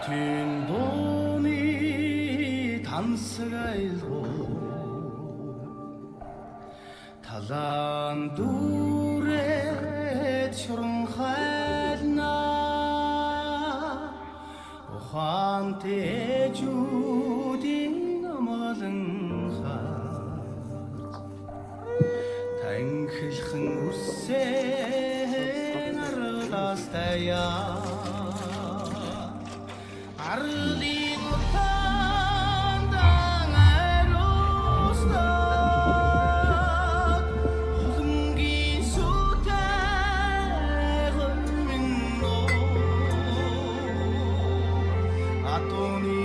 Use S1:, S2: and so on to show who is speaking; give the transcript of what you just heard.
S1: Tün doni tansgайлгу талаан дүүрээ шуран хайлна ухаантай ээжүүдийн амгалан хаа танхилхан үсэн арлаас таяа арлын утаандан ариустаад хөлнгийн сүтайгэн минь атоны